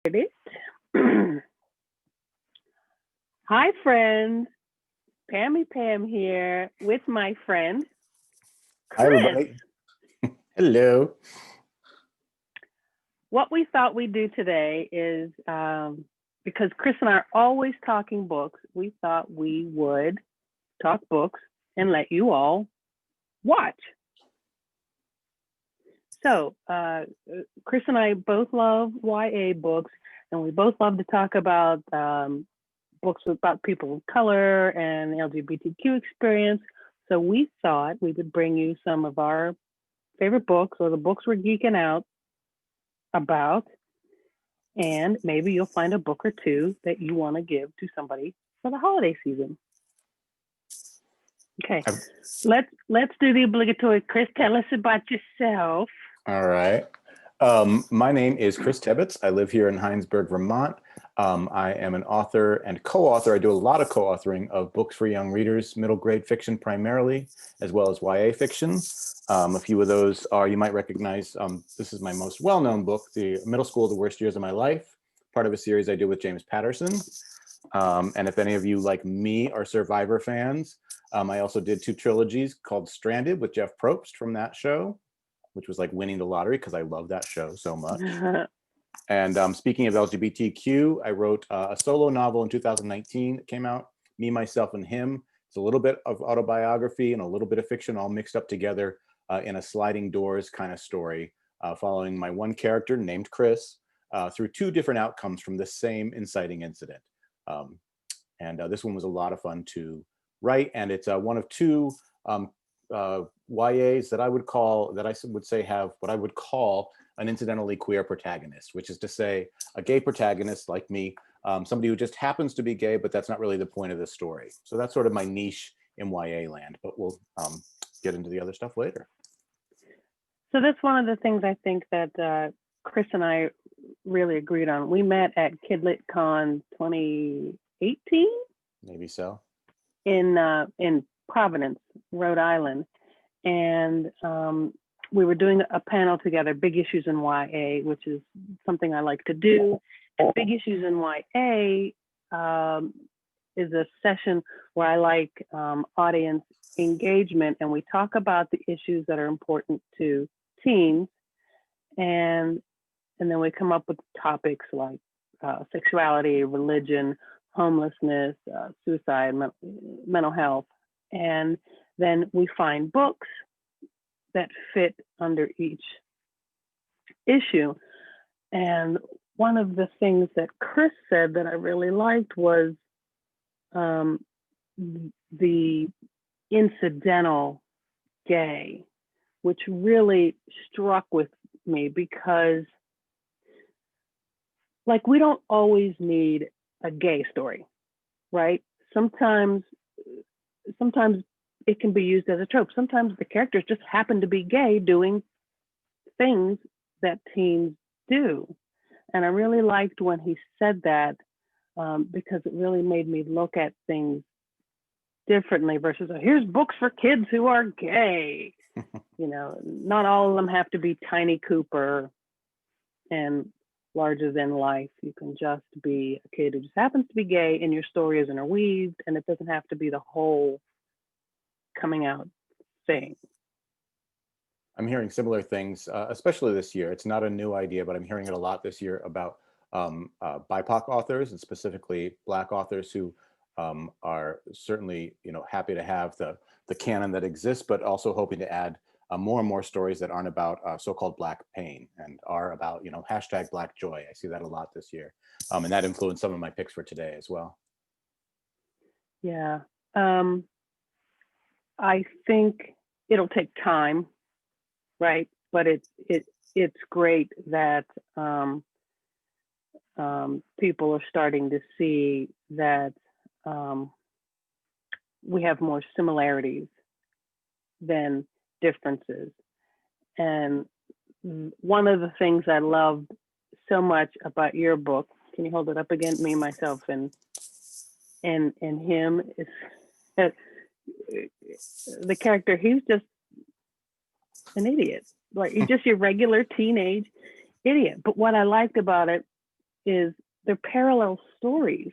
It. Hi, friends. Pam here with my friend, Hi, Chris. everybody. Hello. What we thought we'd do today is because Chris and I are always talking books, we thought we would talk books and let you all watch. So, Chris and I both love YA books, and we both love to talk about books about people of color and LGBTQ experience. So we thought we would bring you some of our favorite books or the books we're geeking out about. And maybe you'll find a book or two that you want to give to somebody for the holiday season. Okay, let's do the obligatory. Chris, tell us about yourself. All right. My name is Chris Tebbets. I live here in Hinesburg, Vermont. I am an author and co-author. I do a lot of co-authoring of books for young readers, middle grade fiction primarily, as well as YA fiction. A few of those are, you might recognize, this is my most well-known book, The Middle School, The Worst Years of My Life, part of a series I do with James Patterson. And if any of you, like me, are Survivor fans, I also did 2 trilogies called Stranded with Jeff Probst from that show, which was like winning the lottery because I love that show so much. And speaking of LGBTQ, I wrote a solo novel in 2019 that came out, Me, Myself, and Him. It's a little bit of autobiography and a little bit of fiction all mixed up together in a sliding doors kind of story, following my one character named Chris through 2 different outcomes from the same inciting incident. And this one was a lot of fun to write, and it's one of 2 YAs that I would say have what I would call an incidentally queer protagonist, which is to say a gay protagonist like me, somebody who just happens to be gay, but that's not really the point of the story. So that's sort of my niche in YA land, but we'll get into the other stuff later. So that's one of the things I think that Chris and I really agreed on. We met at KidLitCon 2018. Maybe so. In Providence, Rhode Island, and we were doing a panel together, Big Issues in YA, which is something I like to do. And Big Issues in YA is a session where I like audience engagement, and we talk about the issues that are important to teens, and then we come up with topics like sexuality, religion, homelessness, suicide, mental health, and then we find books that fit under each issue. And one of the things that Chris said that I really liked was the incidental gay, which really struck with me because, like, we don't always need a gay story, right? Sometimes it can be used as a trope. Sometimes the characters just happen to be gay doing things that teens do. And I really liked when he said that because it really made me look at things differently versus here's books for kids who are gay. You know, not all of them have to be Tiny Cooper and larger than life. You can just be a kid who just happens to be gay, and your story is interweaved, and it doesn't have to be the whole coming out thing. I'm hearing similar things, especially this year. It's not a new idea, but I'm hearing it a lot this year about BIPOC authors, and specifically Black authors who are certainly, happy to have the canon that exists, but also hoping to add more and more stories that aren't about so-called Black pain and are about, hashtag Black joy. I see that a lot this year. And that influenced some of my picks for today as well. Yeah. I think it'll take time, right? But it's great that people are starting to see that we have more similarities than differences. And one of the things I loved so much about your book, can you hold it up again? Me, Myself, and Him, is that the character, he's just an idiot. Like, he's just your regular teenage idiot. But what I liked about it is they're parallel stories.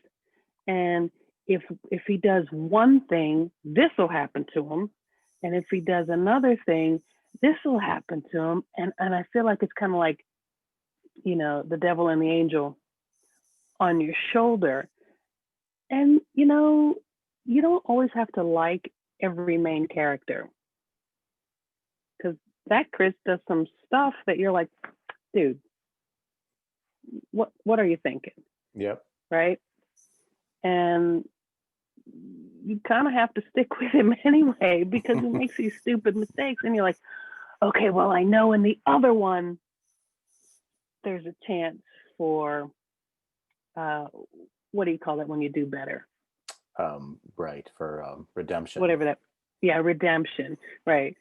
And if he does one thing, this will happen to him. And if he does another thing, this will happen to him. And I feel like it's kind of like, the devil and the angel on your shoulder. And, you don't always have to like every main character. Because that Chris does some stuff that you're like, dude, what are you thinking? Yep. Right? And you kind of have to stick with him anyway, because he makes these stupid mistakes. And you're like, okay, well, I know in the other one, there's a chance for, what do you call it when you do better? Right, for redemption. Whatever that, yeah, redemption, right.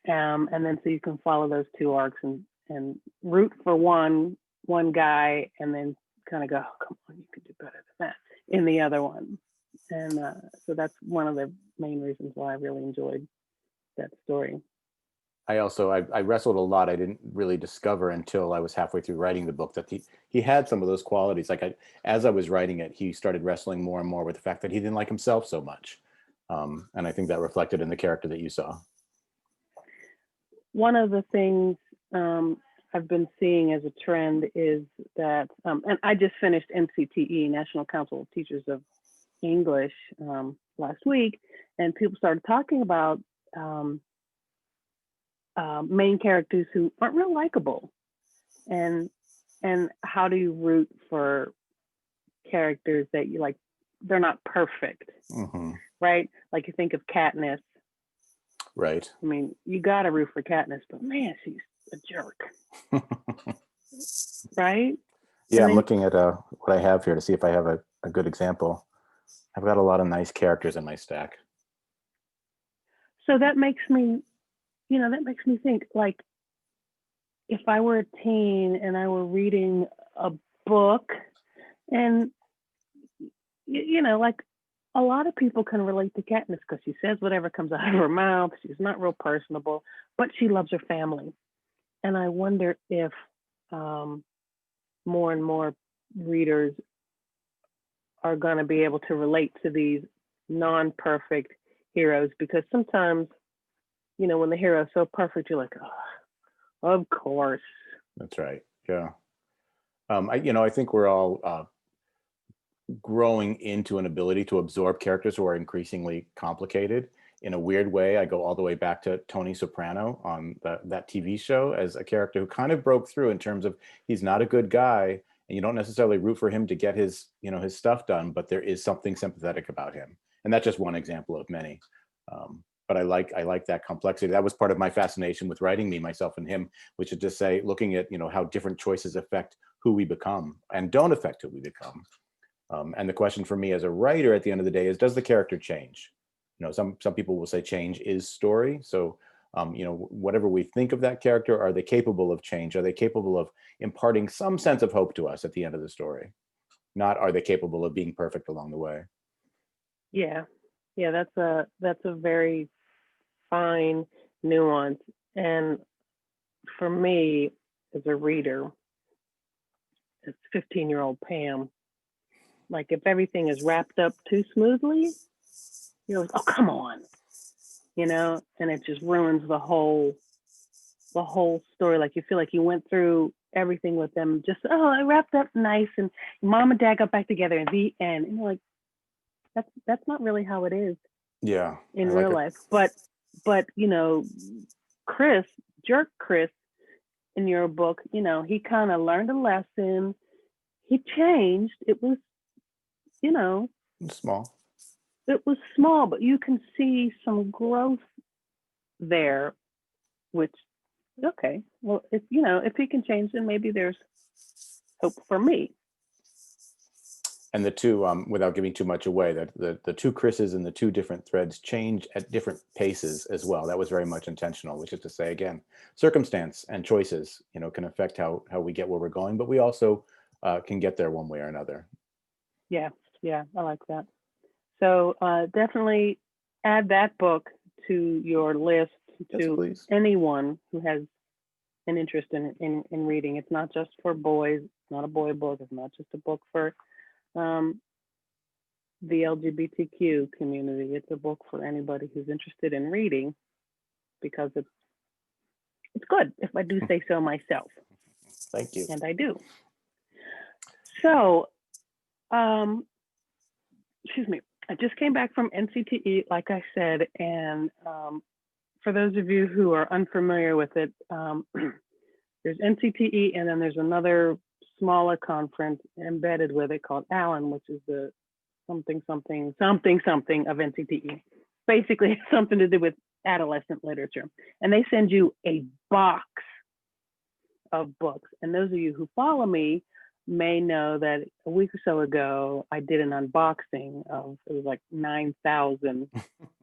And then so you can follow those two arcs and root for one guy, and then kind of go, oh, come on, you could do better than that in the other one. And so that's one of the main reasons why I really enjoyed that story. I wrestled a lot. I didn't really discover until I was halfway through writing the book that he had some of those qualities. Like as I was writing it, he started wrestling more and more with the fact that he didn't like himself so much. And I think that reflected in the character that you saw. One of the things I've been seeing as a trend is that, and I just finished NCTE, National Council of Teachers of English, last week, and people started talking about main characters who aren't real likable, and how do you root for characters that you like? They're not perfect, right? Like you think of Katniss. Right. I mean, you got to root for Katniss, but man, she's a jerk. Right? Yeah, I'm looking at what I have here to see if I have a good example. I've got a lot of nice characters in my stack. So that makes me think, like, if I were a teen and I were reading a book, and, like, a lot of people can relate to Katniss because she says whatever comes out of her mouth. She's not real personable, but she loves her family. And I wonder if more and more readers are going to be able to relate to these non-perfect heroes, because sometimes, when the hero is so perfect, you're like, oh, of course. That's right. Yeah. I think we're all growing into an ability to absorb characters who are increasingly complicated. In a weird way, I go all the way back to Tony Soprano on that TV show as a character who kind of broke through in terms of he's not a good guy, and you don't necessarily root for him to get his stuff done, but there is something sympathetic about him. And that's just one example of many. But I like that complexity. That was part of my fascination with writing Me, Myself, and Him, which is to say, looking at how different choices affect who we become and don't affect who we become. And the question for me as a writer at the end of the day is, does the character change? Some people will say change is story. So, whatever we think of that character, are they capable of change? Are they capable of imparting some sense of hope to us at the end of the story? Not, are they capable of being perfect along the way? Yeah. That's a very fine nuance. And for me, as a reader, as 15-year-old Pam, like, if everything is wrapped up too smoothly, you're like, oh, come on, and it just ruins the whole story. Like, you feel like you went through everything with them, just, oh, it wrapped up nice, and mom and dad got back together in the end. And you're like, that's not really how it is. Yeah. In real life. But Chris, jerk Chris, in your book, he kind of learned a lesson. He changed. It was, small. It was small, but you can see some growth there, which, okay, well, if he can change, then maybe there's hope for me. And the two, without giving too much away, that the two Chris's and the two different threads change at different paces as well. That was very much intentional, which is to say, again, circumstance and choices, can affect how we get where we're going, but we also can get there one way or another. Yeah, I like that. So definitely add that book to your list, to please. Anyone who has an interest in reading. It's not just for boys not a boy book. It's not just a book for um, the LGBTQ community. It's a book for anybody who's interested in reading because it's good, if I do say so myself. Thank you. And I do. So, excuse me, I just came back from NCTE, like I said, and for those of you who are unfamiliar with it, there's NCTE, and then there's another smaller conference embedded with it called Allen, which is the something of NCTE. Basically, it's something to do with adolescent literature. And they send you a box of books. And those of you who follow me may know that a week or so ago, I did an unboxing of, it was like 9,000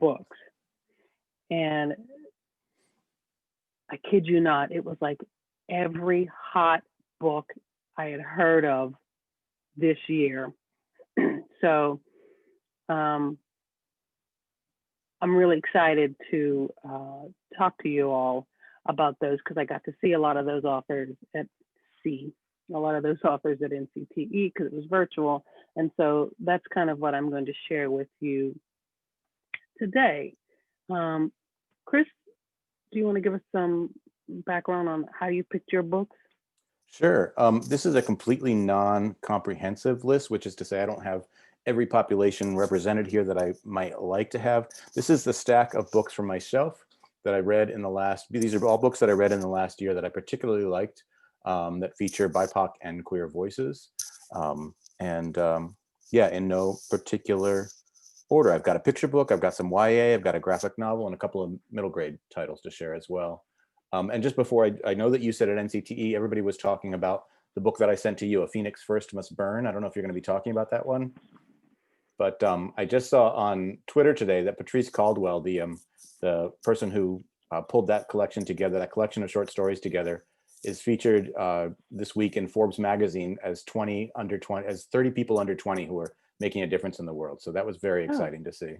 books. And I kid you not, it was like every hot book I had heard of this year. So I'm really excited to talk to you all about those, because I got to see a lot of those authors at a lot of those authors at NCTE, because it was virtual. And so that's kind of what I'm going to share with you today. Chris, do you want to give us some background on how you picked your books? Sure. This is a completely non-comprehensive list, which is to say I don't have every population represented here that I might like to have. This is the stack of books from my shelf that I read in the last, these are all books that I read in the last year that I particularly liked, that feature BIPOC and queer voices. Yeah, in no particular order. I've got a picture book, I've got some YA, I've got a graphic novel, and a couple of middle grade titles to share as well. And just before, I know that you said at NCTE, everybody was talking about the book that I sent to you, A Phoenix First Must Burn. I don't know if you're going to be talking about that one. But I just saw on Twitter today that Patrice Caldwell, the person who pulled that collection together, that collection of short stories together, is featured this week in Forbes magazine as 30 people under 20 who are making a difference in the world. So that was very exciting to see.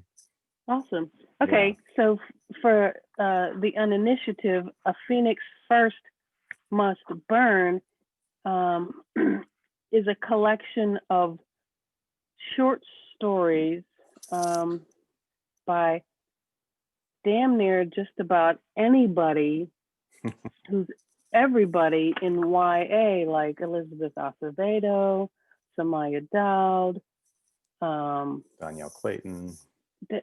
Awesome. Okay, yeah. So for the uninitiative, A Phoenix First Must Burn is a collection of short stories by damn near just about anybody who's everybody in YA, like Elizabeth Acevedo, Samaya Dowd, Danielle Clayton,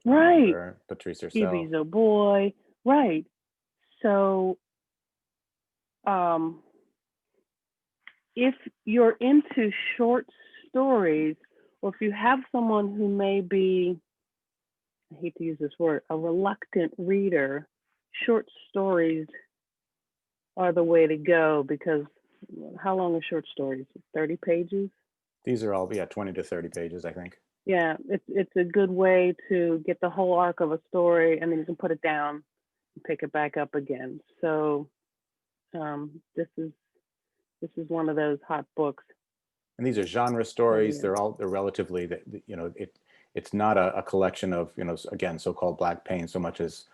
right, Patrice herself, Evie Zoboy, right. So if you're into short stories, or if you have someone who may be, I hate to use this word, a reluctant reader, short stories are the way to go, because how long are short stories? 30 pages? These are all, 20 to 30 pages, I think. Yeah, it's a good way to get the whole arc of a story, and then you can put it down and pick it back up again. So this is one of those hot books. And these are genre stories. They're relatively, it's not a collection of, again, so-called Black pain so much as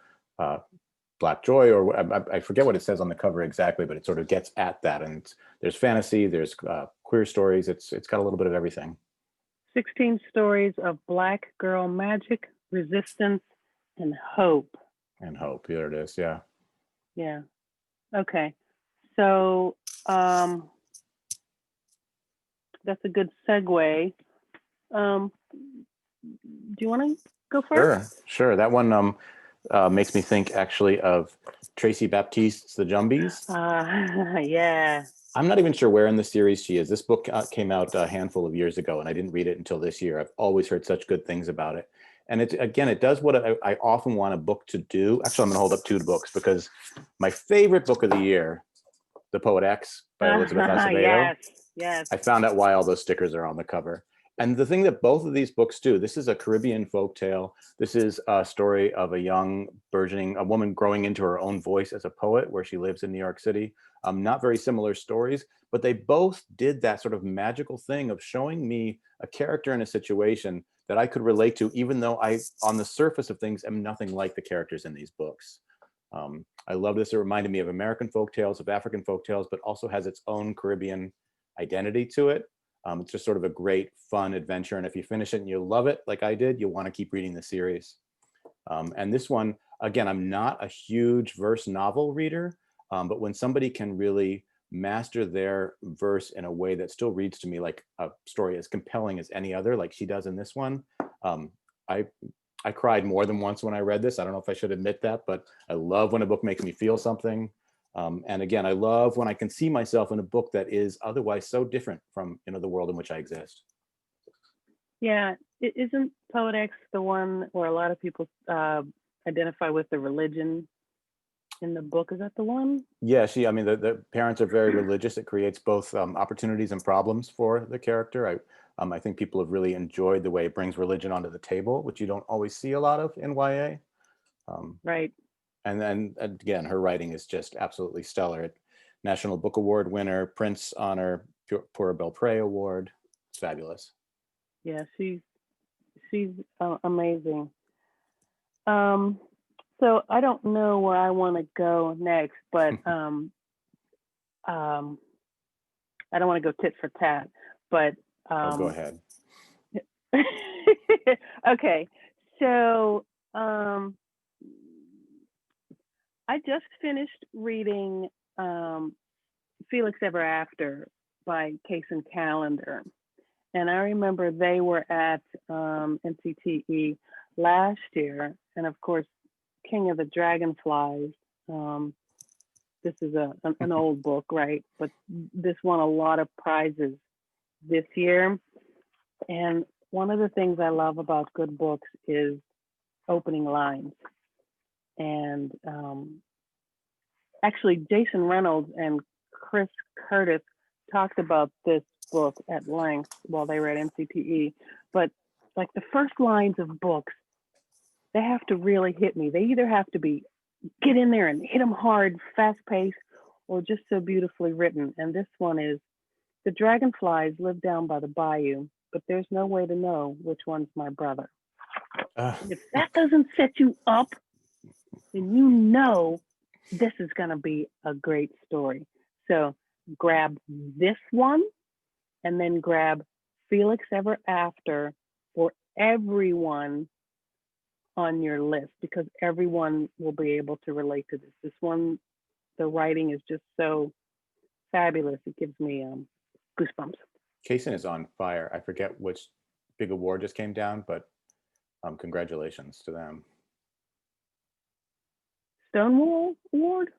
Black joy, or I forget what it says on the cover exactly, but it sort of gets at that. And there's fantasy, there's queer stories. It's got a little bit of everything. 16 stories of Black girl magic, resistance, and hope. And hope, there it is, yeah. Yeah, okay. So that's a good segue. Do you want to go first? Sure. That one makes me think actually of Tracy Baptiste's The Jumbies. Yeah. I'm not even sure where in the series she is. This book came out a handful of years ago, and I didn't read it until this year. I've always heard such good things about it. And it does what I often want a book to do. Actually, I'm going to hold up two books, because my favorite book of the year, The Poet X by Elizabeth Acevedo. Yes. I found out why all those stickers are on the cover. And the thing that both of these books do, this is a Caribbean folktale. This is a story of a woman growing into her own voice as a poet, where she lives in New York City. Not very similar stories, but they both did that sort of magical thing of showing me a character in a situation that I could relate to, even though I, on the surface of things, am nothing like the characters in these books. I love this. It reminded me of American folktales, of African folktales, but also has its own Caribbean identity to it. It's just sort of a great, fun adventure. And if you finish it and you love it, like I did, you'll want to keep reading the series. And this one, again, I'm not a huge verse novel reader, but when somebody can really master their verse in a way that still reads to me like a story as compelling as any other, like she does in this one, I cried more than once when I read this. I don't know if I should admit that, but I love when a book makes me feel something. And again, I love when I can see myself in a book that is otherwise so different from, the world in which I exist. Yeah, isn't Poet X the one where a lot of people identify with the religion in the book? Is that the one? Yeah, the parents are very religious. It creates both opportunities and problems for the character. I think people have really enjoyed the way it brings religion onto the table, which you don't always see a lot of in YA. Right. And then again, her writing is just absolutely stellar. National Book Award winner, Prince Honor, Pura Belpré Award. It's fabulous. Yeah, she's amazing. So I don't know where I want to go next, but I don't want to go tit for tat, but Go ahead. okay, so I just finished reading Felix Ever After by Case and Calendar. And I remember they were at NCTE last year. And of course, King of the Dragonflies. This is an old book, right? But this won a lot of prizes this year. And one of the things I love about good books is opening lines. And actually, Jason Reynolds and Chris Curtis talked about this book at length while they were at NCTE. But like the first lines of books, they have to really hit me. They either have to be get in there and hit them hard, fast paced, or just so beautifully written. And this one is, the dragonflies live down by the bayou, but there's no way to know which one's my brother. If that doesn't set you up, then you know this is going to be a great story. So grab this one and then grab Felix Ever After for everyone on your list, because everyone will be able to relate to this. This one, the writing is just so fabulous. It gives me goosebumps. Kaysen is on fire. I forget which big award just came down, but congratulations to them. Stonewall Award?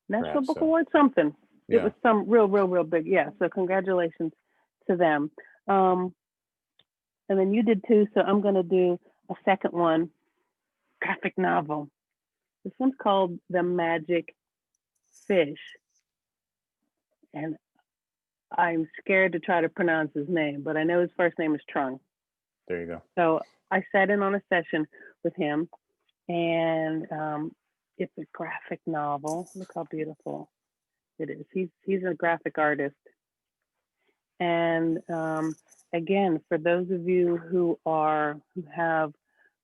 National Perhaps Book so. Award? Something. Yeah. It was some real big. Yeah, so congratulations to them. And then you did too, so I'm going to do a second one, graphic novel. This one's called The Magic Fish. And I'm scared to try to pronounce his name, but I know his first name is Trung. There you go. So I sat in on a session with him, and it's a graphic novel. Look how beautiful it is. He's a graphic artist. And again, for those of you who have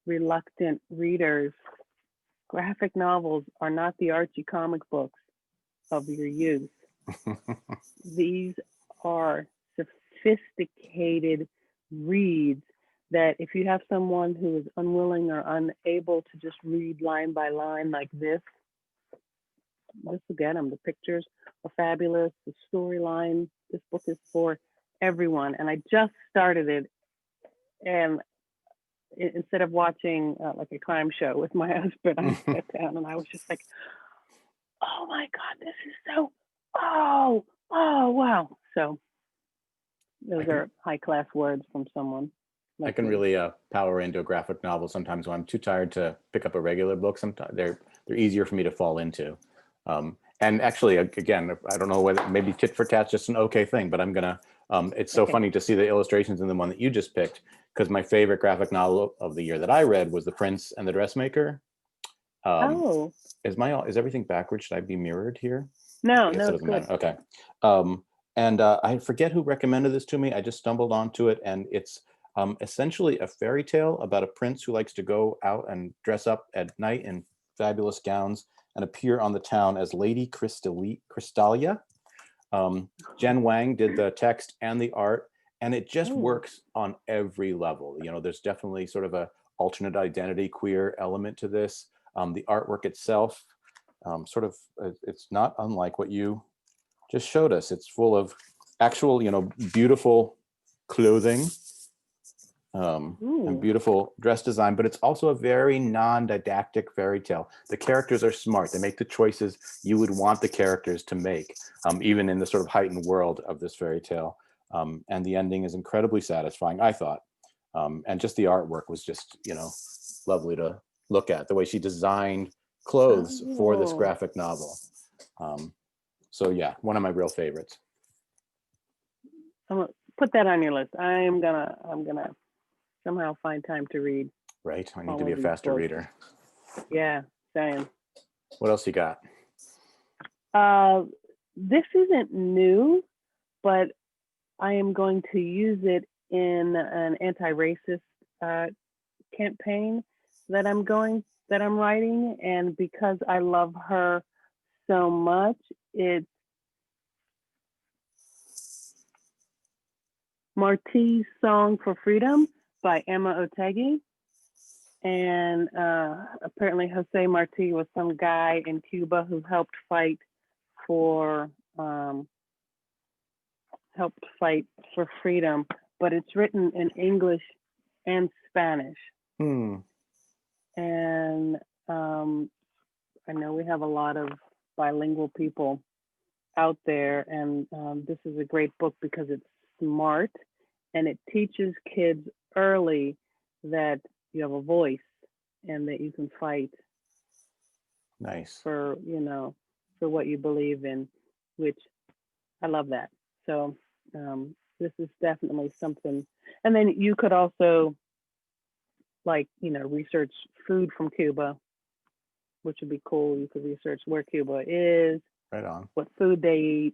reluctant readers, graphic novels are not the Archie comic books of your youth. These are sophisticated reads that if you have someone who is unwilling or unable to just read line by line like this will get them. The pictures are fabulous. The storyline, this book is for everyone. And I just started it, and instead of watching like a crime show with my husband, I sat down and I was just like, oh my God, this is so, oh wow. So those are high class words from someone. I can really power into a graphic novel sometimes when I'm too tired to pick up a regular book. Sometimes they're easier for me to fall into. And actually, again, I don't know whether maybe tit for tat's just an okay thing, but I'm gonna. It's so funny to see the illustrations in the one that you just picked, because my favorite graphic novel of the year that I read was The Prince and the Dressmaker. Is everything backwards? Should I be mirrored here? No, it's good. Matter. Okay. And I forget who recommended this to me. I just stumbled onto it, and it's essentially a fairy tale about a prince who likes to go out and dress up at night in fabulous gowns and appear on the town as Lady Crystalia. Jen Wang did the text and the art, and it just Oh. works on every level. You know, there's definitely sort of a alternate identity queer element to this. The artwork itself, it's not unlike what you just showed us. It's full of actual, you know, beautiful clothing, and beautiful dress design, but it's also a very non-didactic fairy tale. The characters are smart. They make the choices you would want the characters to make, even in the sort of heightened world of this fairy tale. And the ending is incredibly satisfying, I thought. And just the artwork was just, you know, lovely to look at, the way she designed clothes for this graphic novel. So yeah, one of my real favorites. I'm gonna put that on your list. I'm gonna somehow find time to read. Right, I need to be a faster reader. Yeah, same. What else you got? This isn't new, but I am going to use it in an anti-racist campaign that I'm writing, and because I love her so much, it's Marti's Song for Freedom by Emma Oteggy. And apparently Jose Marti was some guy in Cuba who helped fight for freedom, but it's written in English and Spanish. And I know we have a lot of bilingual people out there, and this is a great book because it's smart and it teaches kids early that you have a voice and that you can fight for, you know, for what you believe in, which I love that. So this is definitely something. And then you could also, like, you know, research food from Cuba, which would be cool. You could research where Cuba is, right on, what food they eat,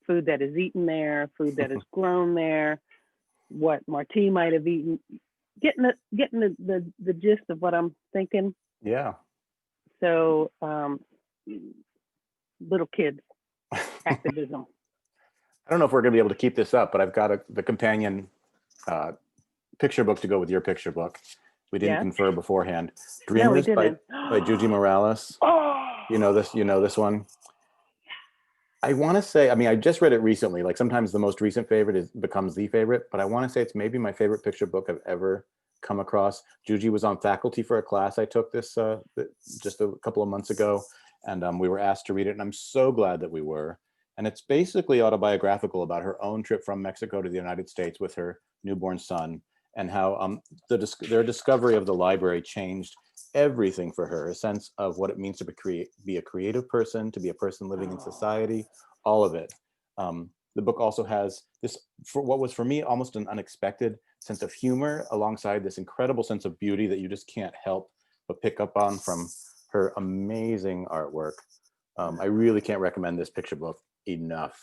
food that is eaten there, food that is grown there, what Marti might have eaten. Getting the gist of what I'm thinking. Yeah. So little kids activism. I don't know if we're going to be able to keep this up, but I've got the companion picture book to go with your picture book. We didn't confer beforehand. Dreamers by Juji Morales. You know this one. I want to say, I mean, I just read it recently. Like sometimes the most recent favorite becomes the favorite, but I want to say it's maybe my favorite picture book I've ever come across. Juji was on faculty for a class I took this just a couple of months ago, and we were asked to read it, and I'm so glad that we were. And it's basically autobiographical about her own trip from Mexico to the United States with her newborn son, and how their discovery of the library changed everything for her, a sense of what it means to be a creative person, to be a person living in society, all of it. The book also has this, for what was for me almost an unexpected sense of humor, alongside this incredible sense of beauty that you just can't help but pick up on from her amazing artwork. I really can't recommend this picture book enough.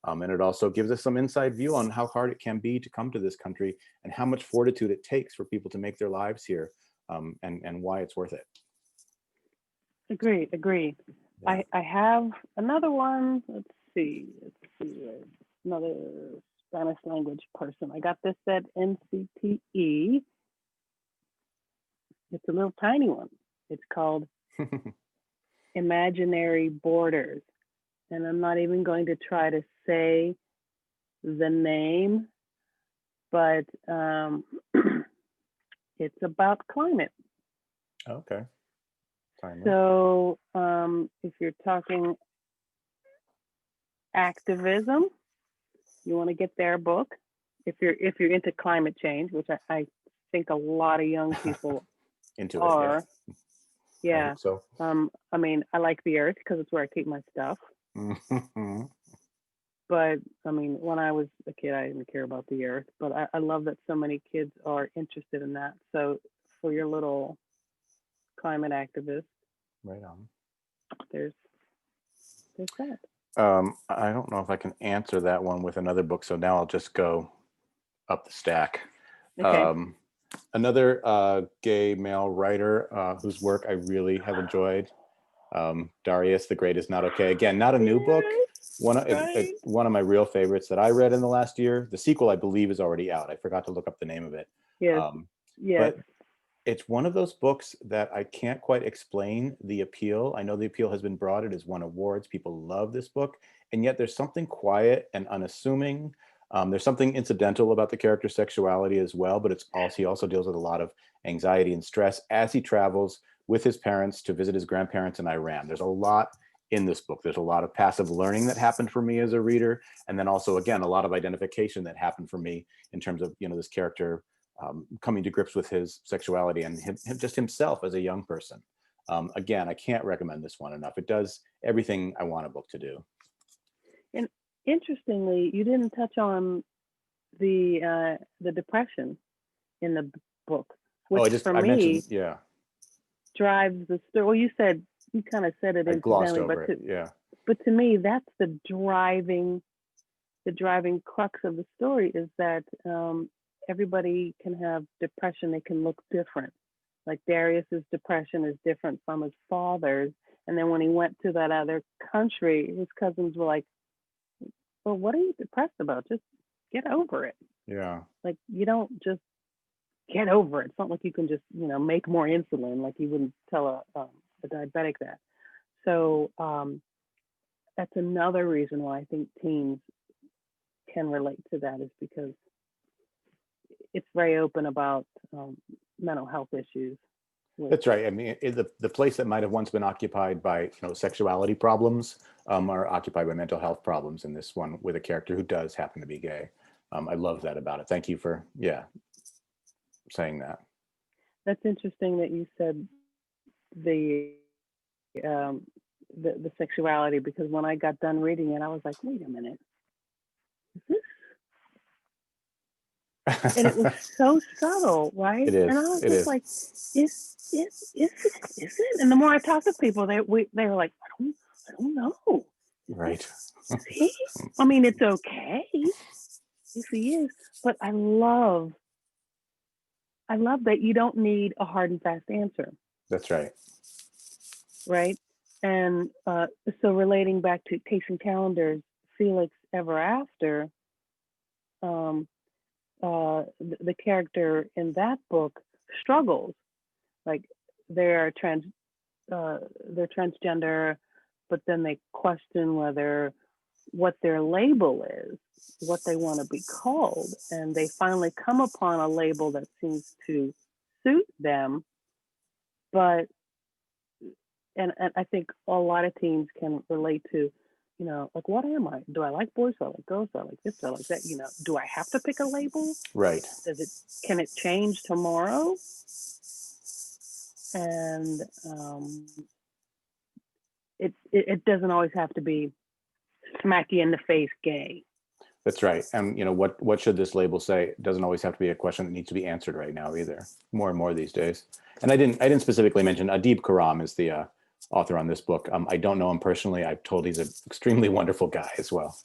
And it also gives us some inside view on how hard it can be to come to this country and how much fortitude it takes for people to make their lives here, and why it's worth it. Agreed. Yeah. I have another one. Let's see. Another Spanish language person. I got this at NCTE. It's a little tiny one. It's called Imaginary Borders. And I'm not even going to try to say the name, but it's about climate. Okay. So if you're talking activism, you want to get their book. If you're into climate change, which I think a lot of young people into are. It, yeah. So I mean, I like the earth because it's where I keep my stuff. But I mean, when I was a kid, I didn't care about the earth. But I love that so many kids are interested in that. So for your little climate activist, right on. There's that. I don't know if I can answer that one with another book, so now I'll just go up the stack. Okay. Another gay male writer whose work I really have enjoyed, Darius, The Great Is Not Okay. Again, not a new book, Right? One of my real favorites that I read in the last year. The sequel, I believe, is already out. I forgot to look up the name of it. Yes. Yes. But it's one of those books that I can't quite explain the appeal. I know the appeal has been broad. It has won awards. People love this book. And yet there's something quiet and unassuming. There's something incidental about the character's sexuality as well, but he also deals with a lot of anxiety and stress as he travels with his parents to visit his grandparents in Iran. There's a lot in this book. There's a lot of passive learning that happened for me as a reader. And then also, again, a lot of identification that happened for me in terms of, this character coming to grips with his sexuality and him just himself as a young person. Again, I can't recommend this one enough. It does everything I want a book to do. And interestingly, you didn't touch on the depression in the book, which for me drives the story. Well, you kind of said it incidentally, but to me, that's the driving crux of the story is that everybody can have depression. They can look different. Like Darius's depression is different from his father's. And then when he went to that other country, his cousins were like, well, what are you depressed about? Just get over it. Yeah. Like, you don't just get over it. It's not like you can just, make more insulin, like you wouldn't tell a diabetic that. So that's another reason why I think teens can relate to that, is because it's very open about mental health issues. That's right. I mean, the place that might have once been occupied by sexuality problems are occupied by mental health problems in this one, with a character who does happen to be gay. I love that about it. Thank you for saying that. That's interesting that you said the sexuality, because when I got done reading it, I was like, wait a minute, is this? And it was so subtle, right? It is. And I was just like, is it? And the more I talked to people, they were like, I don't know. Right. See? I mean, it's okay if he is, but I love that you don't need a hard and fast answer. That's right. Right. And so relating back to Taste and Calendar's Felix Ever After, the character in that book struggles. Like they're transgender, but then they question what their label is, what they want to be called, and they finally come upon a label that seems to suit them. But and I think a lot of teens can relate to, like, what am I? Do I like boys? Do I like girls? Do I like this? Do I like that? Do I have to pick a label? Right. Can it change tomorrow? And it doesn't always have to be smack you in the face gay. That's right. And what should this label say? It doesn't always have to be a question that needs to be answered right now either. More and more these days. And I didn't specifically mention Adib Karam is the author on this book. I don't know him personally. I've told he's an extremely wonderful guy as well.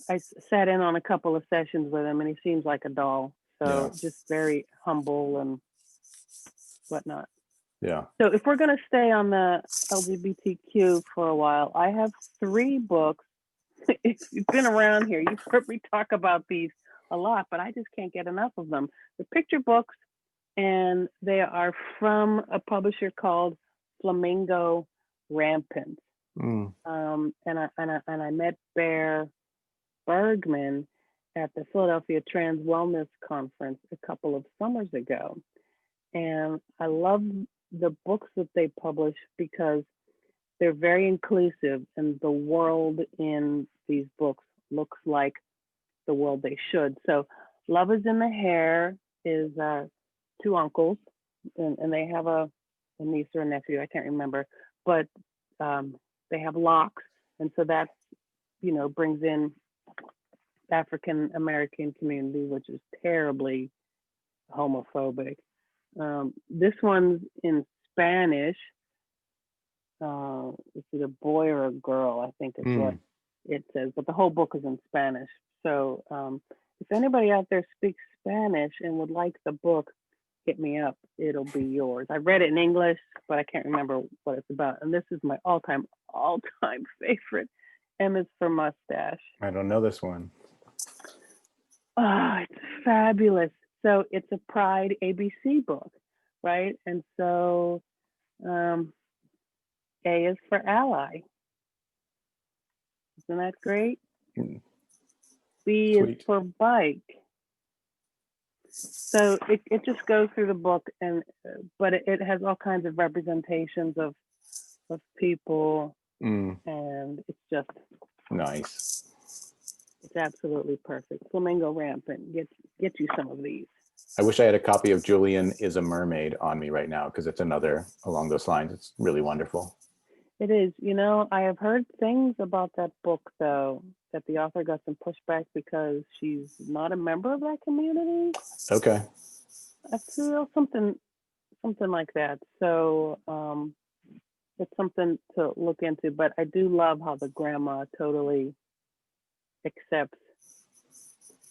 I sat in on a couple of sessions with him, and he seems like a doll. So just very humble and whatnot. Yeah. So if we're going to stay on the LGBTQ for a while, I have 3 books. If you've been around here, you've heard me talk about these a lot, but I just can't get enough of them. They're picture books, and they are from a publisher called Flamingo Rampant. And I met Bear Bergman at the Philadelphia Trans Wellness Conference a couple of summers ago. And I love the books that they publish because they're very inclusive, and the world in these books looks like the world they should. So Love is in the Hair is 2 uncles, and they have a niece or a nephew, I can't remember, but they have locks. And so that, brings in the African American community, which is terribly homophobic. This one's in Spanish. Is it a boy or a girl? I think is what it says, but the whole book is in Spanish. So if anybody out there speaks Spanish and would like the book, hit me up. It'll be yours. I read it in English, but I can't remember what it's about. And this is my all-time favorite. M is for mustache. I don't know this one. Oh, it's fabulous. So it's a Pride ABC book, right? And so A is for ally. Isn't that great? Mm. B Sweet. is for bike. So it just goes through the book, and but it has all kinds of representations of people, and it's just Nice. it's absolutely perfect. Flamingo Rampant, get you some of these. I wish I had a copy of Julian is a Mermaid on me right now, because it's another along those lines. It's really wonderful. It is. You know, I have heard things about that book, though, that the author got some pushback because she's not a member of that community. Okay. I feel something like that. So it's something to look into. But I do love how the grandma totally accepts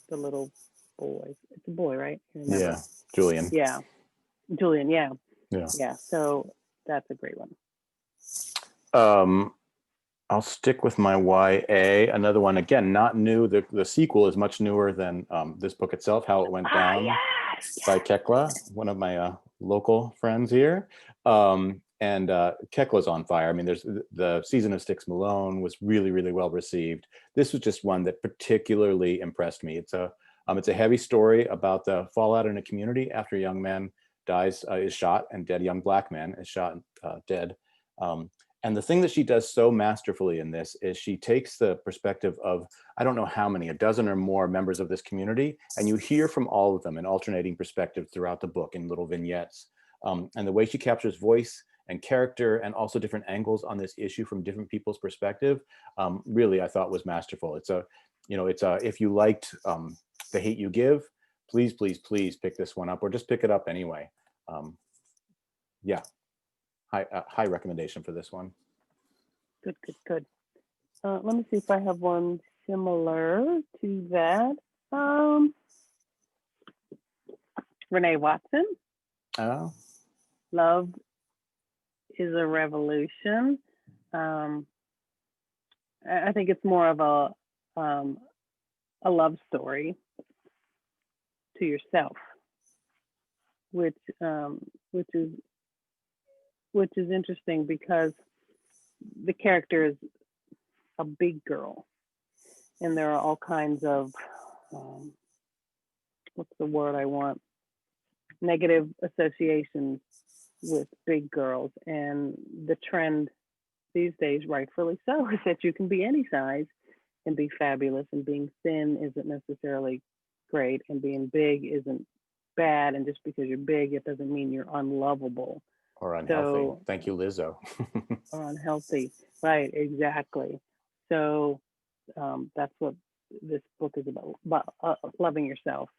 the little boy. It's a boy, right? Yeah, Julian. Yeah, Julian. Yeah. Yeah. Yeah. So that's a great one. I'll stick with my YA. Another one, again, not new. The sequel is much newer than this book itself, How It Went Down, by Kekla, one of my local friends here. And Kekla's on fire. I mean, there's the Season of Sticks Malone was really, really well received. This was just one that particularly impressed me. It's a heavy story about the fallout in a community after a young man is shot and dead. A young Black man is shot dead. And the thing that she does so masterfully in this is she takes the perspective of, I don't know how many, a dozen or more members of this community, and you hear from all of them in alternating perspectives throughout the book in little vignettes. And the way she captures voice and character and also different angles on this issue from different people's perspective, really I thought was masterful. If you liked The Hate You Give, please, please, please pick this one up, or just pick it up anyway. Yeah. High recommendation for this one. Good. Let me see if I have one similar to that. Renee Watson. Oh. Love is a Revolution. I think it's more of a love story to yourself, which is interesting because the character is a big girl, and there are all kinds of what's the word I want? Negative associations with big girls, and the trend these days, rightfully so, is that you can be any size and be fabulous, and being thin isn't necessarily great, and being big isn't bad, and just because you're big, it doesn't mean you're unlovable. Or unhealthy. Thank you, Lizzo. Or unhealthy, right? Exactly. So that's what this book is about loving yourself,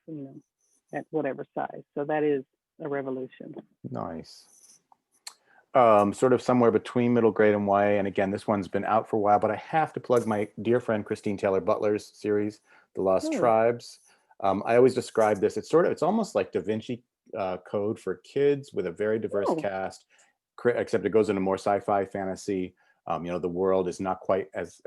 at whatever size. So that is a revolution. Nice. Sort of somewhere between middle grade and YA. And again, this one's been out for a while, but I have to plug my dear friend Christine Taylor Butler's series, The Lost Tribes. I always describe this. It's almost like Da Vinci Code for kids with a very diverse cast, except it goes into more sci-fi fantasy. The world is not quite as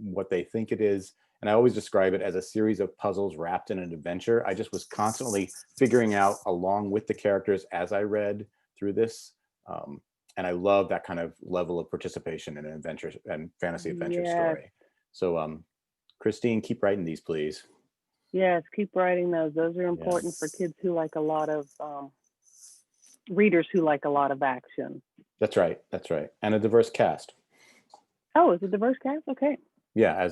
what they think it is. And I always describe it as a series of puzzles wrapped in an adventure. I just was constantly figuring out along with the characters as I read through this. And I love that kind of level of participation in an adventure and fantasy adventure story. So Christine, keep writing these, please. Yes, keep writing those. Those are important for kids who like a lot of, readers who like a lot of action. That's right. And a diverse cast. Oh, it's a diverse cast? Okay. Yeah,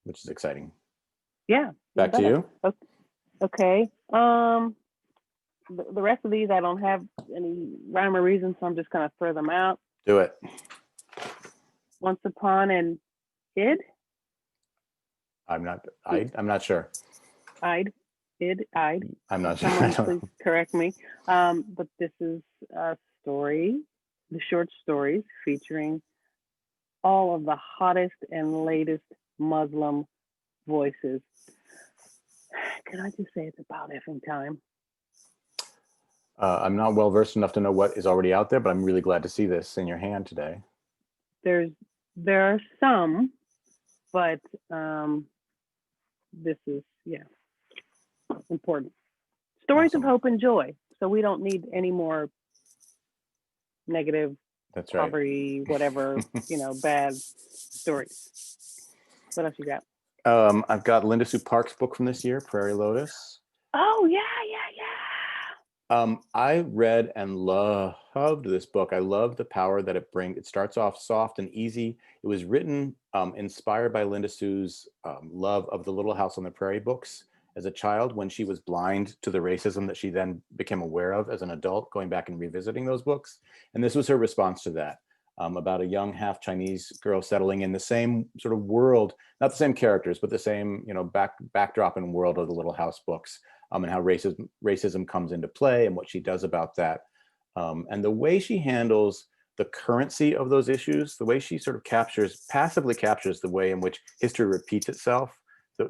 which is exciting. Yeah. Back to you. Okay. The rest of these, I don't have any rhyme or reason, so I'm just going to throw them out. Do it. Once Upon an Id? I'm not sure. I'd. I'm not sure. Someone please correct me. But this is a story, the short stories featuring all of the hottest and latest Muslim voices. Can I just say it's about effing time? I'm not well versed enough to know what is already out there, but I'm really glad to see this in your hand today. There's there are some, but this is, important. Stories Awesome. of hope and joy. So we don't need any more negative, That's right. poverty, whatever, bad stories. What else you got? I've got Linda Sue Park's book from this year, Prairie Lotus. Oh, yeah. I read and loved this book. I love the power that it brings. It starts off soft and easy. It was written inspired by Linda Sue's love of the Little House on the Prairie books as a child, when she was blind to the racism that she then became aware of as an adult, going back and revisiting those books. And this was her response to that, about a young half Chinese girl settling in the same sort of world, not the same characters, but the same, backdrop and world of the Little House books. And how racism comes into play and what she does about that. And the way she handles the currency of those issues, the way she sort of passively captures the way in which history repeats itself,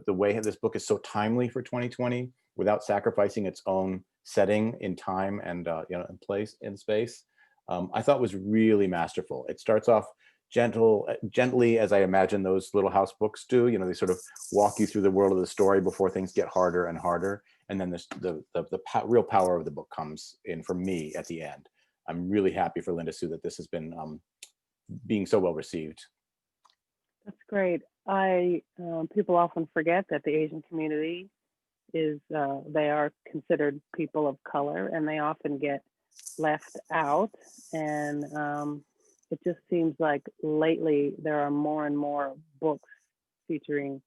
the way this book is so timely for 2020 without sacrificing its own setting in time and in place, in space, I thought was really masterful. It starts off gently, as I imagine those Little House books do. They sort of walk you through the world of the story before things get harder and harder. And then the real power of the book comes in for me at the end. I'm really happy for Linda Sue that this has been being so well received. That's great. People often forget that the Asian community they are considered people of color, and they often get left out. And it just seems like lately there are more and more books featuring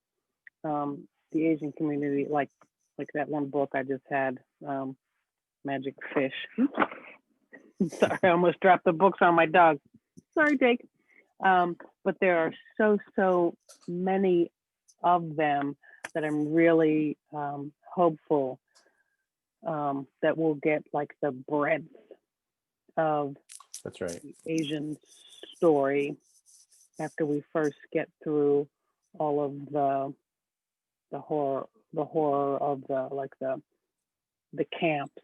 the Asian community, like that one book I just had, Magic Fish. Sorry, I almost dropped the books on my dog. Sorry, Jake. But there are so many of them that I'm really hopeful that we'll get like the breadth of That's right. the Asian story after we first get through all of the horror of the camps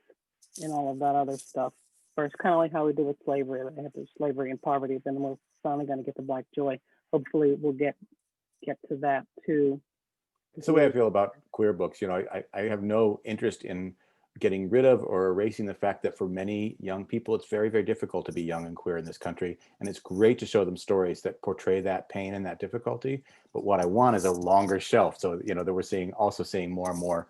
and all of that other stuff. First, kind of like how we did with slavery. They had the slavery and poverty, then we're finally going to get the Black joy. Hopefully, we'll get to that too. It's the way I feel about queer books. I have no interest in getting rid of or erasing the fact that for many young people, it's very, very difficult to be young and queer in this country. And it's great to show them stories that portray that pain and that difficulty. But what I want is a longer shelf. So, that we're seeing more and more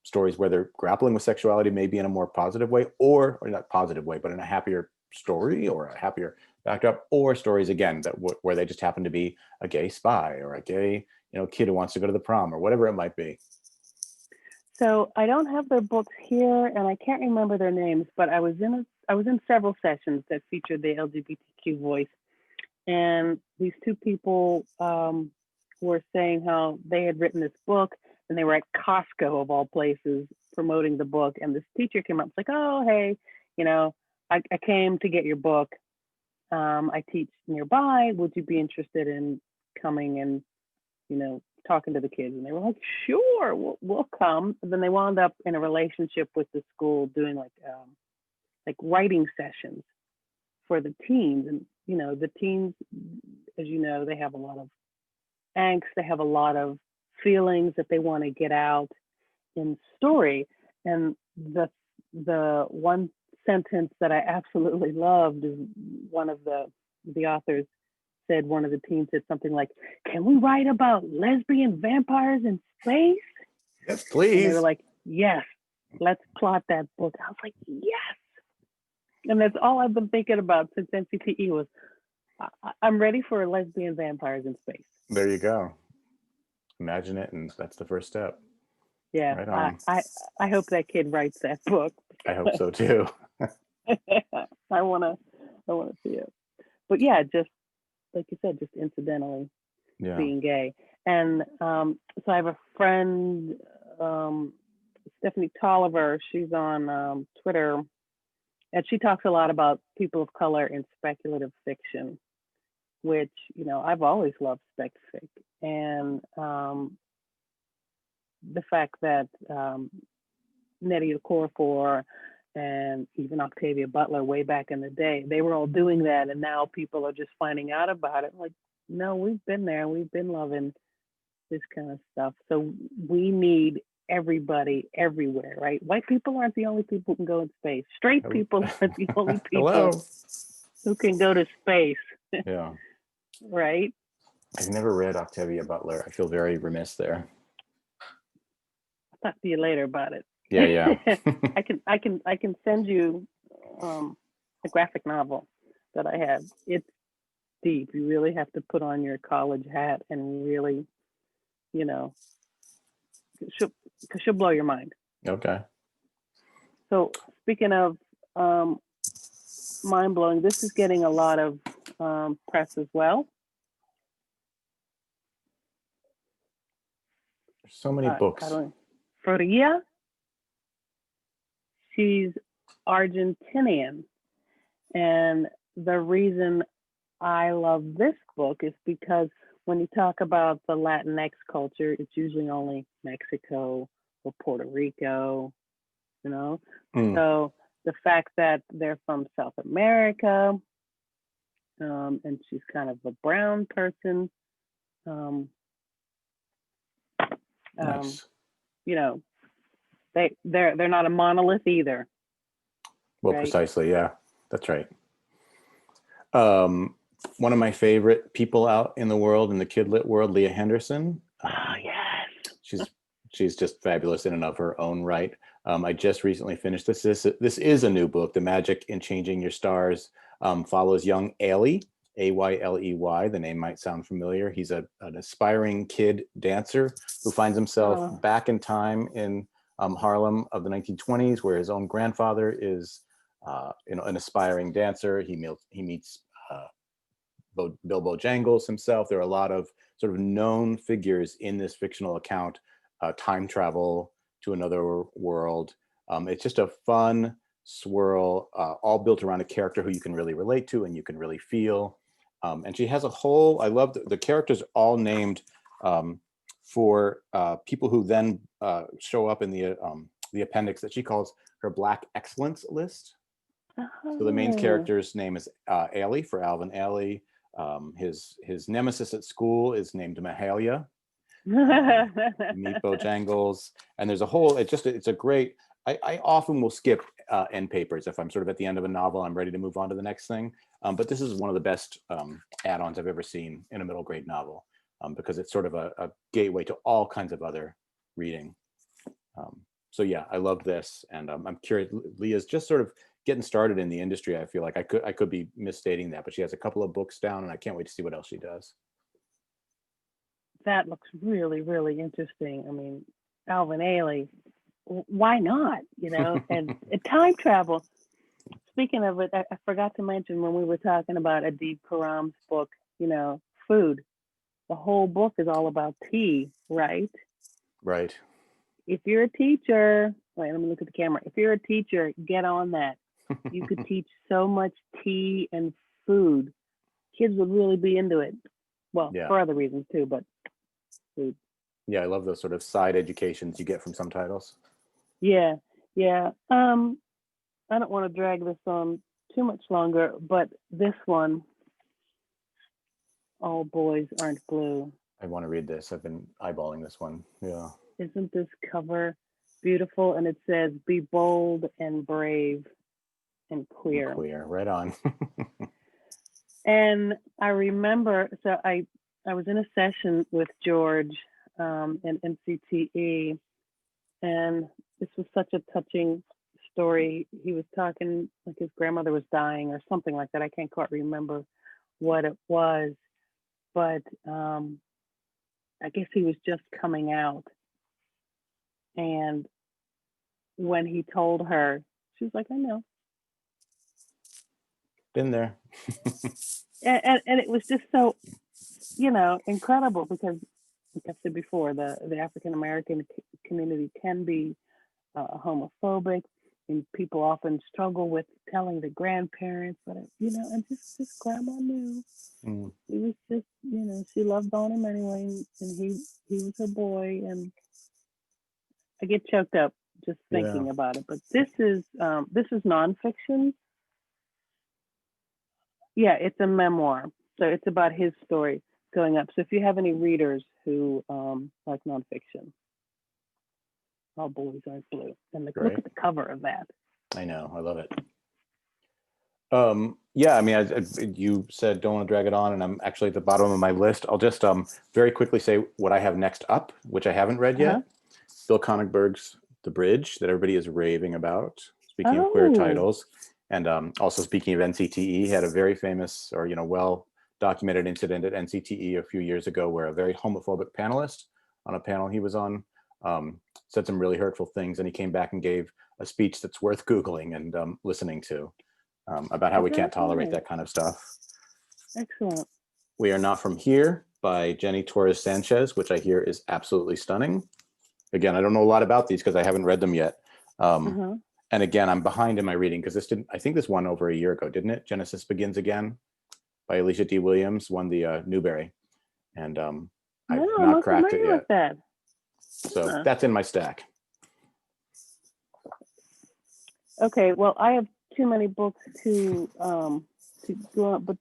stories where they're grappling with sexuality, maybe in a more positive way, or not positive way, but in a happier story or a happier backdrop, or stories again where they just happen to be a gay spy or a gay, kid who wants to go to the prom or whatever it might be. So I don't have their books here, and I can't remember their names, but I was in several sessions that featured the LGBTQ voice, and these two people were saying how they had written this book, and they were at Costco of all places promoting the book, and this teacher came up like, "Oh, hey, I came to get your book. I teach nearby. Would you be interested in coming and talking to the kids?" And they were like, "Sure, we'll come." And then they wound up in a relationship with the school doing like writing sessions for the teens. And the teens, as they have a lot of angst, they have a lot of feelings that they want to get out in story. And the one sentence that I absolutely loved is one of the authors said, one of the teens said something like, "Can we write about lesbian vampires in space?" Yes, please. And they were like, "Yes, let's plot that book." I was like, yes. And that's all I've been thinking about since NCTE was, I'm ready for lesbian vampires in space. There you go. Imagine it, and that's the first step. Yeah, right on. I hope that kid writes that book. I hope so too. I wanna see it. But yeah, just like you said, just incidentally being gay. And so I have a friend, Stephanie Tolliver. She's on Twitter, and she talks a lot about people of color in speculative fiction, which I've always loved spec fic. And the fact that Nnedi Okorafor and even Octavia Butler way back in the day, they were all doing that, and now people are just finding out about it. Like, No, we've been there. We've been loving this kind of stuff. So we need everybody everywhere, right? White people aren't the only people who can go in space. Straight people aren't the only Hello. people who can go to space, Yeah. right? I've never read Octavia Butler. I feel very remiss there. I'll talk to you later about it. Yeah. I can send you a graphic novel that I have. It's deep. You really have to put on your college hat and really, you know, she'll blow your mind. Okay. So speaking of mind blowing, this is getting a lot of press as well. There's so many books. Floria, she's Argentinian. And the reason I love this book is because when you talk about the Latinx culture, it's usually only Mexico or Puerto Rico, you know? So the fact that they're from South America, and she's kind of a brown person, Nice. you know, they're not a monolith either. Well, right? Precisely. Yeah, that's right. One of my favorite people out in the world, in the kidlit world, Leah Henderson. Oh, yes. She's just fabulous in and of her own right. I just recently finished this. This is a new book. The Magic in Changing Your Stars follows young Ailey, Ayley. The name might sound familiar. He's an aspiring kid dancer who finds himself back in time in Harlem of the 1920s, where his own grandfather is an aspiring dancer. He meets Bill Bojangles himself. There are a lot of sort of known figures in this fictional account, time travel to another world. It's just a fun swirl, all built around a character who you can really relate to and you can really feel. And she has a whole, I love the characters all named for people who then show up in the appendix that she calls her Black Excellence list. So the main character's name is Ailey, for Alvin Ailey. His nemesis at school is named Mahalia. Meet Bojangles, and there's a whole. It's a great. I often will skip end papers if I'm sort of at the end of a novel. I'm ready to move on to the next thing. But this is one of the best add-ons I've ever seen in a middle grade novel because it's sort of a gateway to all kinds of other reading. So yeah, I love this, and I'm curious. Leah's just sort of getting started in the industry. I feel like I could be misstating that, but she has a couple of books down, and I can't wait to see what else she does. That looks really, really interesting. I mean, Alvin Ailey, why not? And time travel. Speaking of it, I forgot to mention when we were talking about Adib Karam's book, food. The whole book is all about tea, right? Right. If you're a teacher, wait, let me look at the camera. If you're a teacher, get on that. You could teach so much tea and food. Kids would really be into it. Well, for other reasons too, but food. Yeah, I love those sort of side educations you get from some titles. Yeah. I don't want to drag this on too much longer, but this one, All Boys Aren't Blue. I want to read this. I've been eyeballing this one. Yeah. Isn't this cover beautiful? And it says, "Be bold and brave and queer." Right on. And I remember, so I was in a session with George in NCTE, and this was such a touching story. He was talking like his grandmother was dying or something like that. I can't quite remember what it was, but I guess he was just coming out. And when he told her, she was like, "I know." Been there. and it was just so, incredible because, like I said before, the African American community can be homophobic, and people often struggle with telling the grandparents, but and just grandma knew. He was just, she loved on him anyway, and he was her boy, and I get choked up just thinking about it. But this is nonfiction. Yeah, it's a memoir, so it's about his story. going up. So if you have any readers who like nonfiction, All Boys Are Blue. And look at the cover of that. I know, I love it. Yeah, I mean, you said don't want to drag it on, and I'm actually at the bottom of my list. I'll just very quickly say what I have next up, which I haven't read yet. Bill Conigberg's The Bridge, that everybody is raving about. Speaking of queer titles, and also speaking of NCTE, he had a very famous or well documented incident at NCTE a few years ago where a very homophobic panelist on a panel he was on said some really hurtful things, and he came back and gave a speech that's worth Googling and listening to. About how we can't tolerate that kind of stuff. Excellent. We Are Not From Here by Jenny Torres Sanchez, which I hear is absolutely stunning. Again, I don't know a lot about these because I haven't read them yet. And again, I'm behind in my reading because I think this won over a year ago, didn't it? Genesis Begins Again by Alicia D. Williams won the Newbery. And I've not cracked it yet. That. So that's in my stack. Okay, well, I have too many books to go up, but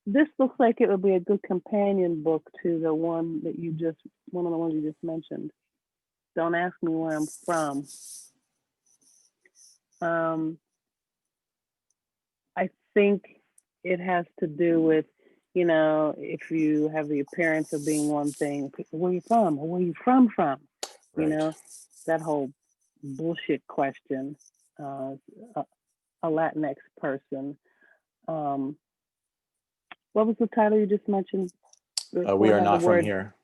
this looks like it would be a good companion book to the one of the ones you just mentioned. Don't Ask Me Where I'm From. I think it has to do with, if you have the appearance of being one thing, where you from, or where you from, Right. That whole bullshit question. A Latinx person. What was the title you just mentioned? We Are Not From Here.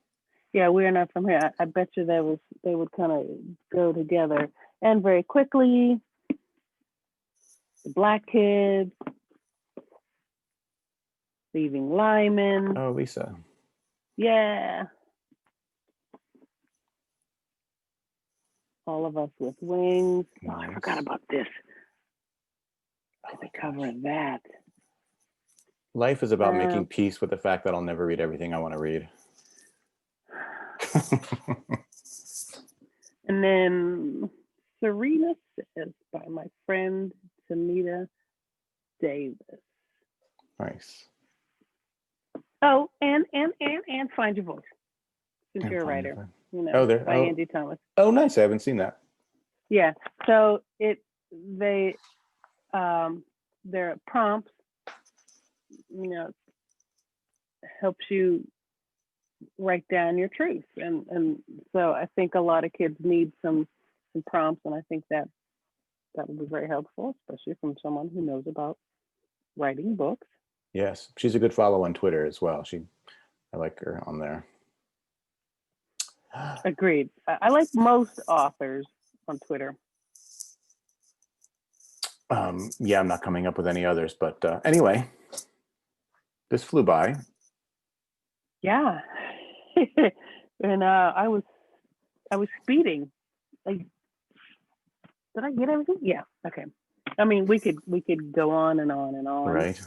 Yeah, We Are Not From Here. I bet you they would kind of go together. And very quickly, The Black Kids, Leaving Lyman. Oh, Lisa. Yeah. All of Us with Wings. Oh, I forgot about this. The cover of that. Life is about making peace with the fact that I'll never read everything I want to read. And then Serena Says by my friend Tamita Davis. Nice. Oh, and Find Your Voice, since you're a writer. By Angie Thomas. Oh, nice. I haven't seen that. Yeah. So their prompts, helps you write down your truth, and so I think a lot of kids need some prompts, and I think that would be very helpful, especially from someone who knows about writing books. Yes, she's a good follow on Twitter as well. I like her on there. Agreed. I like most authors on Twitter. Yeah, I'm not coming up with any others, but anyway, this flew by. Yeah. And I was speeding. Like, did I get everything? Yeah. Okay. I mean, we could go on and on and on. Right.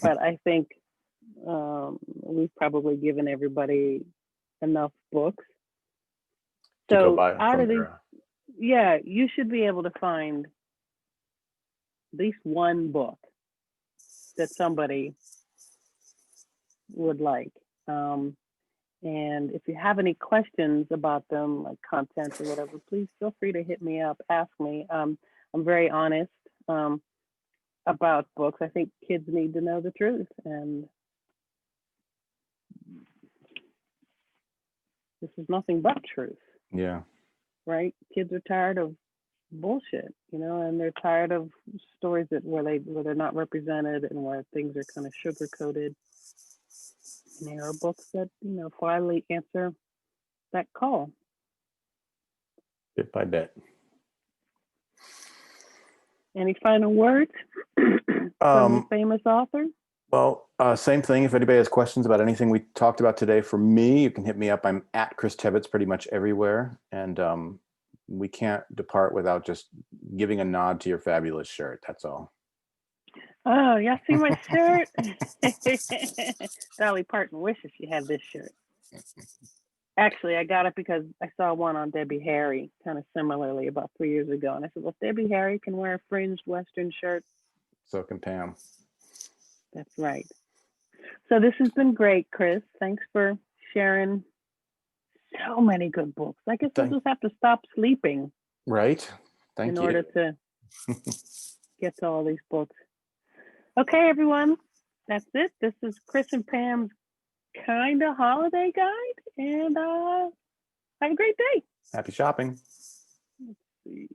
But I think we've probably given everybody enough books. So out of these, you should be able to find at least one book that somebody would like. And if you have any questions about them, like content or whatever, please feel free to hit me up, ask me. I'm very honest about books. I think kids need to know the truth, and this is nothing but truth. Yeah. Right? Kids are tired of bullshit, and they're tired of stories where they're not represented and where things are kind of sugar coated. And there are books that finally answer that call, bit by bit. Any final words from the famous author? Well, same thing. If anybody has questions about anything we talked about today, for me, you can hit me up. I'm at Chris Tebbets pretty much everywhere, and we can't depart without just giving a nod to your fabulous shirt. That's all. Oh, y'all see my shirt? Dolly Parton wishes she had this shirt. Actually, I got it because I saw one on Debbie Harry kind of similarly about 3 years ago. And I said, well, if Debbie Harry can wear a fringed Western shirt, so can Pam. That's right. So this has been great, Chris. Thanks for sharing so many good books. I guess we'll just have to stop sleeping. Right. Thank in you. order to get to all these books. Okay, everyone. That's it. This is Chris and Pam's kind of holiday guide. And have a great day. Happy shopping. Let's see.